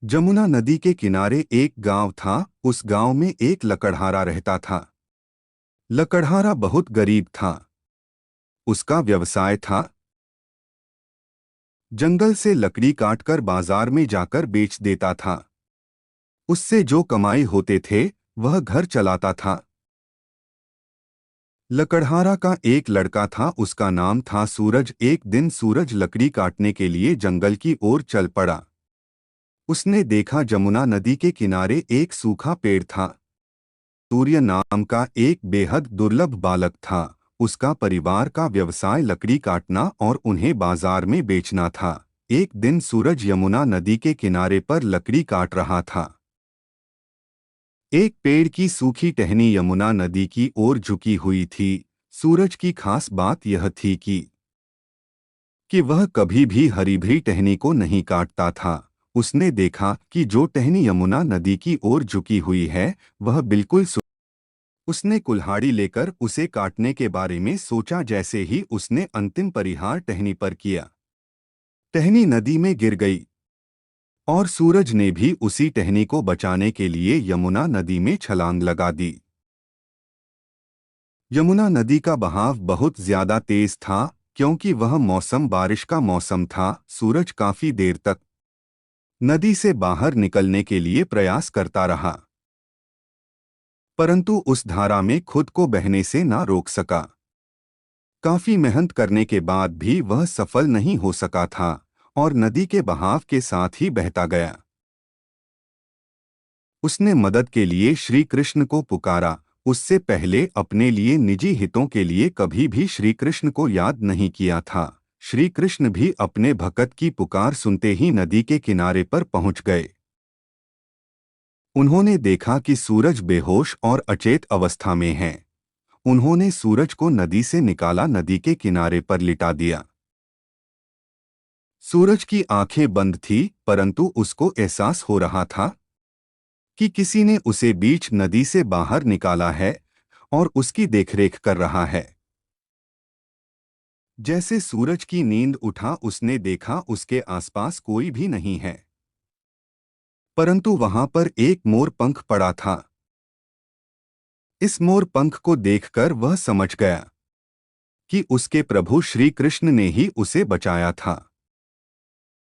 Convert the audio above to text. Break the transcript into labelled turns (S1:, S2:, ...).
S1: जमुना नदी के किनारे एक गांव था। उस गांव में एक लकड़हारा रहता था। लकड़हारा बहुत गरीब था। उसका व्यवसाय था जंगल से लकड़ी काटकर बाजार में जाकर बेच देता था। उससे जो कमाई होते थे वह घर चलाता था। लकड़हारा का एक लड़का था, उसका नाम था सूरज। एक दिन सूरज लकड़ी काटने के लिए जंगल की ओर चल पड़ा। उसने देखा जमुना नदी के किनारे एक सूखा पेड़ था। सूर्य नाम का एक बेहद दुर्लभ बालक था। उसका परिवार का व्यवसाय लकड़ी काटना और उन्हें बाजार में बेचना था। एक दिन सूरज यमुना नदी के किनारे पर लकड़ी काट रहा था। एक पेड़ की सूखी टहनी यमुना नदी की ओर झुकी हुई थी। सूरज की खास बात यह थी कि वह कभी भी हरी भरी टहनी को नहीं काटता था। उसने देखा कि जो टहनी यमुना नदी की ओर झुकी हुई है वह बिल्कुल उसने कुल्हाड़ी लेकर उसे काटने के बारे में सोचा। जैसे ही उसने अंतिम परिहार टहनी पर किया, टहनी नदी में गिर गई और सूरज ने भी उसी टहनी को बचाने के लिए यमुना नदी में छलांग लगा दी। यमुना नदी का बहाव बहुत ज्यादा तेज था क्योंकि वह मौसम बारिश का मौसम था। सूरज काफी देर तक नदी से बाहर निकलने के लिए प्रयास करता रहा, परंतु उस धारा में खुद को बहने से ना रोक सका। काफी मेहनत करने के बाद भी वह सफल नहीं हो सका था और नदी के बहाव के साथ ही बहता गया। उसने मदद के लिए श्री कृष्ण को पुकारा। उससे पहले अपने लिए निजी हितों के लिए कभी भी श्री कृष्ण को याद नहीं किया था। श्री कृष्ण भी अपने भक्त की पुकार सुनते ही नदी के किनारे पर पहुंच गए। उन्होंने देखा कि सूरज बेहोश और अचेत अवस्था में है। उन्होंने सूरज को नदी से निकाला, नदी के किनारे पर लिटा दिया। सूरज की आंखें बंद थी, परंतु उसको एहसास हो रहा था कि किसी ने उसे बीच नदी से बाहर निकाला है और उसकी देखरेख कर रहा है। जैसे सूरज की नींद उठा, उसने देखा उसके आसपास कोई भी नहीं है, परंतु वहां पर एक मोर पंख पड़ा था। इस मोर पंख को देखकर वह समझ गया कि उसके प्रभु श्री कृष्ण ने ही उसे बचाया था।